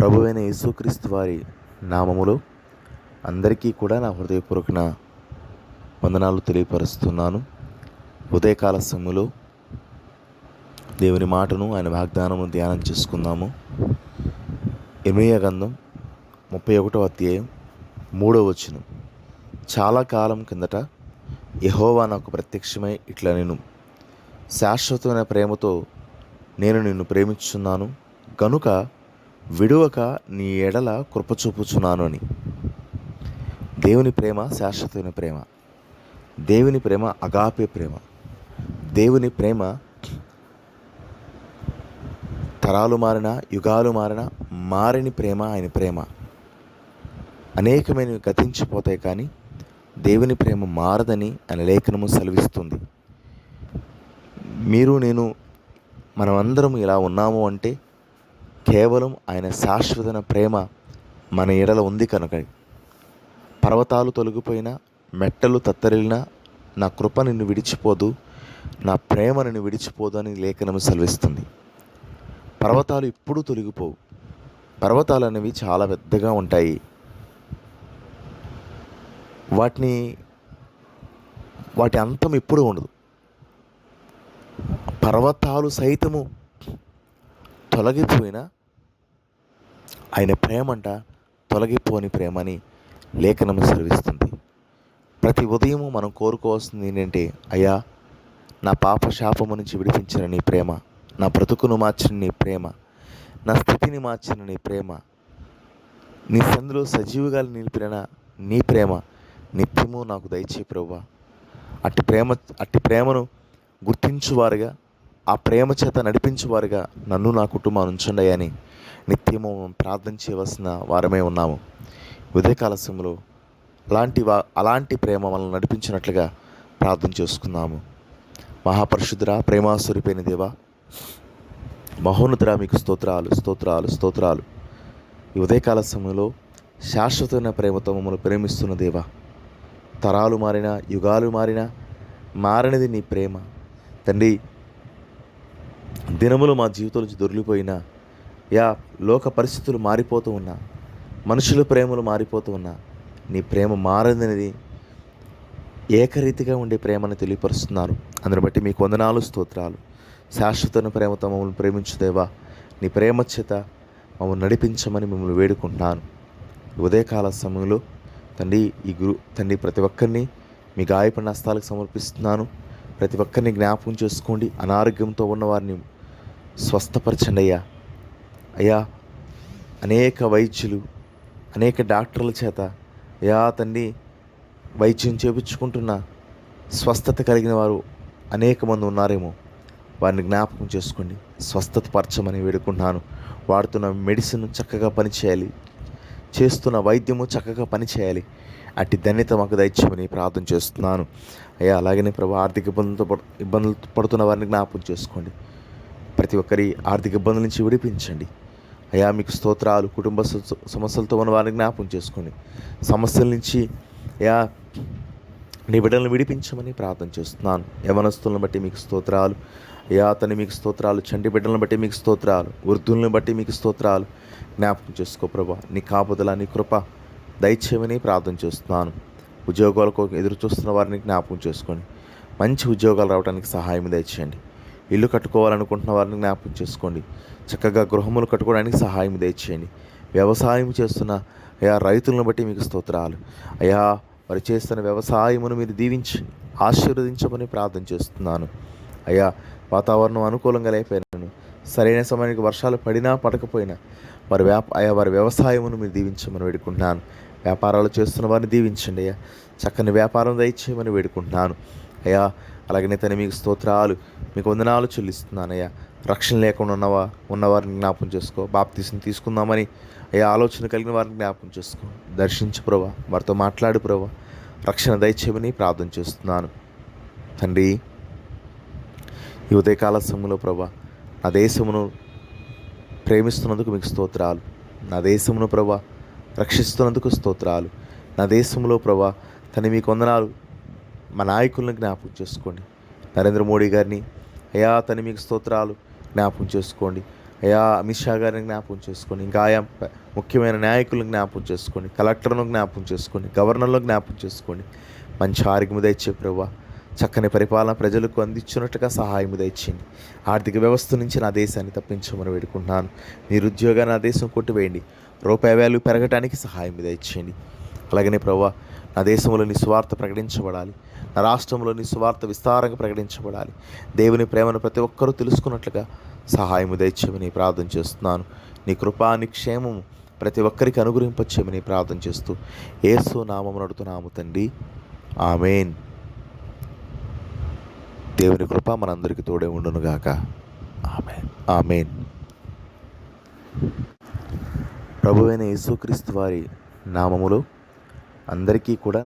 ప్రభువైన యేసుక్రీస్తు వారి నామములో అందరికీ కూడా నా హృదయపూర్వక వందనాలు తెలియపరుస్తున్నాను. ఉదయకాల సమయంలో దేవుని మాటను, ఆయన వాగ్దానమును ధ్యానం చేసుకుందాము. ఇర్మీయా గ్రంథం 31వ అధ్యాయం 3వ వచనం. చాలా కాలం కిందట యెహోవా నాకు ప్రత్యక్షమై ఇట్లా నేను శాశ్వతమైన ప్రేమతో నేను నిన్ను ప్రేమించుచున్నాను గనుక విడువక నీ ఎడల కృప చూపుచున్నాను అని. దేవుని ప్రేమ శాశ్వతమైన ప్రేమ. దేవుని ప్రేమ అగాపే ప్రేమ. దేవుని ప్రేమ తరాలు మారినా, యుగాలు మారినా మారని ప్రేమ ఆయన ప్రేమ. అనేకమైనవి గతించిపోతాయి, కానీ దేవుని ప్రేమ మారదని ఆయన లేఖనము సెలవిస్తుంది. మీరు నేను మనమందరం ఇలా ఉన్నాము అంటే కేవలం ఆయన శాశ్వతమైన ప్రేమ మన ఎడల ఉంది కనుక. పర్వతాలు తొలగిపోయినా, మెట్టలు తత్తరిల్లినా నా కృప నిన్ను విడిచిపోదు, నా ప్రేమ నిన్ను విడిచిపోదు అని లేఖనము సెలవిస్తుంది. పర్వతాలు ఎప్పుడూ తొలగిపోవు. పర్వతాలు అనేవి చాలా పెద్దగా ఉంటాయి. వాటి అంతం ఎప్పుడూ ఉండదు. పర్వతాలు సైతము తొలగిపోయినా ఆయన ప్రేమంట తొలగిపోని ప్రేమని లేఖనము సెలవిస్తుంది. ప్రతి ఉదయము మనం కోరుకోవాల్సింది ఏంటంటే, అయ్యా నా పాప శాపము నుంచి విడిపించిన నీ ప్రేమ, నా బ్రతుకును మార్చిన నీ ప్రేమ, నా స్థితిని మార్చిన నీ ప్రేమ, నీ సందులో సజీవుగా నిలిపిన నీ ప్రేమ నిత్యము నాకు దయచేయి ప్రభువా. అట్టి ప్రేమను గుర్తించువారుగా, ఆ ప్రేమ చేత నడిపించువారుగా నన్ను నా కుటుంబాన్ని ఉంచండి అని నిత్యము ప్రార్థన చేయవలసిన వారమే ఉన్నాము. ఉదయకాల సమయంలో అలాంటి ప్రేమ మనల్ని నడిపించినట్లుగా ప్రార్థన చేసుకుందాము. మహాపరిశుద్ధుడా, ప్రేమాస్వరూపైన దేవా, మహోన్నతుడా, మీకు స్తోత్రాలు స్తోత్రాలు స్తోత్రాలు. ఈ ఉదయకాల సమయంలో శాశ్వతమైన ప్రేమతో మమ్మల్ని ప్రేమిస్తున్న దేవా, తరాలు మారినా, యుగాలు మారినా మారనిది నీ ప్రేమ తండ్రి. దినములు మా జీవితం నుంచి దొరికిపోయినా, లోక పరిస్థితులు మారిపోతూ ఉన్నా, మనుషుల ప్రేమలు మారిపోతూ ఉన్నా, నీ ప్రేమ మారదనేది ఏకరీతిగా ఉండే ప్రేమను తెలియపరుస్తున్నారు. అందుని బట్టి మీకు వందనాలు స్తోత్రాలు. శాశ్వతమైన ప్రేమతో మమ్మల్ని ప్రేమించుదేవా, నీ ప్రేమ చేత మమ్మల్ని నడిపించమని మిమ్మల్ని వేడుకుంటున్నాను. ఉదయకాల సమయంలో తండ్రి ప్రతి ఒక్కరిని మీ గాయపడిన హస్తాలకు సమర్పిస్తున్నాను. ప్రతి ఒక్కరిని జ్ఞాపకం చేసుకోండి. అనారోగ్యంతో ఉన్నవారిని స్వస్థపరచండి అయ్యా. అనేక వైద్యులు, అనేక డాక్టర్ల చేత తండ్రి వైద్యం చేయించుకుంటున్న స్వస్థత కలిగిన వారు అనేక మంది ఉన్నారేమో, వారిని జ్ఞాపకం చేసుకోండి, స్వస్థత పరచమని వేడుకుంటున్నాను. వాడుతున్న మెడిసిన్ చక్కగా పనిచేయాలి, చేస్తున్న వైద్యము చక్కగా పనిచేయాలి. అట్టి ధన్యత మాకు దయచేయమని ప్రార్థన చేస్తున్నాను అయ్యా. అలాగనే ప్రభు, ఆర్థిక ఇబ్బందులు పడుతున్న వారిని జ్ఞాపకం చేసుకోండి. ప్రతి ఒక్కరి ఆర్థిక ఇబ్బందుల నుంచి విడిపించండి అయ్యా. మీకు స్తోత్రాలు. కుటుంబ సమస్యలతో ఉన్న వారిని జ్ఞాపకం చేసుకోండి. సమస్యల నుంచి నీ బిడ్డలను విడిపించమని ప్రార్థన చేస్తున్నాను. యవనస్తులను బట్టి మీకు స్తోత్రాలు అయ్యా. మీకు స్తోత్రాలు. చంటి బిడ్డలను బట్టి మీకు స్తోత్రాలు. వృద్ధులను బట్టి మీకు స్తోత్రాలు. జ్ఞాపకం చేసుకో ప్రభా. నీ కాపుదల, నీ కృప దయచేయమని ప్రార్థన చేస్తున్నాను. ఉద్యోగాలకు ఎదురు చూస్తున్న వారిని జ్ఞాపకం చేసుకోండి. మంచి ఉద్యోగాలు రావడానికి సహాయం దయచేయండి. ఇల్లు కట్టుకోవాలనుకుంటున్న వారిని జ్ఞాపకం చేసుకోండి. చక్కగా గృహములు కట్టుకోవడానికి సహాయం దయచేయండి. వ్యవసాయం చేస్తున్న రైతులను బట్టి మీకు స్తోత్రాలు అయ్యా. వారు చేస్తున్న వ్యవసాయమును మీరు దీవించండి, ఆశీర్వదించమని ప్రార్థన చేస్తున్నాను అయ్యా. వాతావరణం అనుకూలంగా లేకపోయినాను, సరైన సమయానికి వర్షాలు పడినా పడకపోయినా వారి వ్యవసాయమును మీరు దీవించమని వేడుకుంటున్నాను. వ్యాపారాలు చేస్తున్న వారిని దీవించండి అయ్యా. చక్కని వ్యాపారం దయచేయమని వేడుకుంటున్నాను అయ్యా. అలాగనే మీకు స్తోత్రాలు, మీకు వందనాలు చెల్లిస్తున్నానయ్యా. రక్షణ లేకుండా ఉన్నవారిని జ్ఞాపకం చేసుకో. బాప్తీసం తీసుకుందామని అయ్యా ఆలోచన కలిగిన వారిని జ్ఞాపకం చేసుకో. దర్శించు ప్రభా, వారితో మాట్లాడు ప్రభా. రక్షణ దయచేయమని ప్రార్థన చేస్తున్నాను తండ్రి. ఈ ఉదయకాల సమయంలో ప్రభా, నా దేశమును ప్రేమిస్తున్నందుకు మీకు స్తోత్రాలు. నా దేశమును ప్రభా రక్షిస్తున్నందుకు స్తోత్రాలు. నా దేశంలో ప్రభా మీకు వందనాలు. మా నాయకులను జ్ఞాపకం చేసుకోండి. నరేంద్ర మోడీ గారిని అయ్యా మీకు స్తోత్రాలు జ్ఞాపకం చేసుకోండి అయా అమిత్ షా గారిని జ్ఞాపకం చేసుకొని, ఇంకా ఆయా ముఖ్యమైన నాయకులను జ్ఞాపకం చేసుకొని, కలెక్టర్ను జ్ఞాపకం చేసుకొని, గవర్నర్ను జ్ఞాపకం చేసుకొని మంచి ఆరోగ్యము దయచే ప్రభువా. చక్కని పరిపాలన ప్రజలకు అందించినట్టుగా సహాయం దయచేయండి. ఆర్థిక వ్యవస్థ నుంచి నా దేశాన్ని తప్పించమని వేడుకుంటున్నాను. నిరుద్యోగాన్ని నా దేశం కొట్టివేయండి. రూపాయి వాల్యూ పెరగటానికి సహాయం దయచేయండి. అలాగనే ప్రభువా, నా దేశంలో నీ సువార్త ప్రకటించబడాలి. నా రాష్ట్రంలో నీ సువార్త విస్తారంగా ప్రకటించబడాలి. దేవుని ప్రేమను ప్రతి ఒక్కరూ తెలుసుకున్నట్లుగా సహాయము దయచేయమని ప్రార్థన చేస్తున్నాను. నీ కృపా నీ క్షేమము ప్రతి ఒక్కరికి అనుగ్రహింపచేయమని ప్రార్థన చేస్తూ యేసు నామమున అడుగుతున్నాము తండ్రి, ఆమేన్. దేవుని కృప మనందరికీ తోడే ఉండునుగాక. ఆమేన్, ఆమేన్. ప్రభువైన యేసుక్రీస్తు వారి నామములో అందరికీ కూడా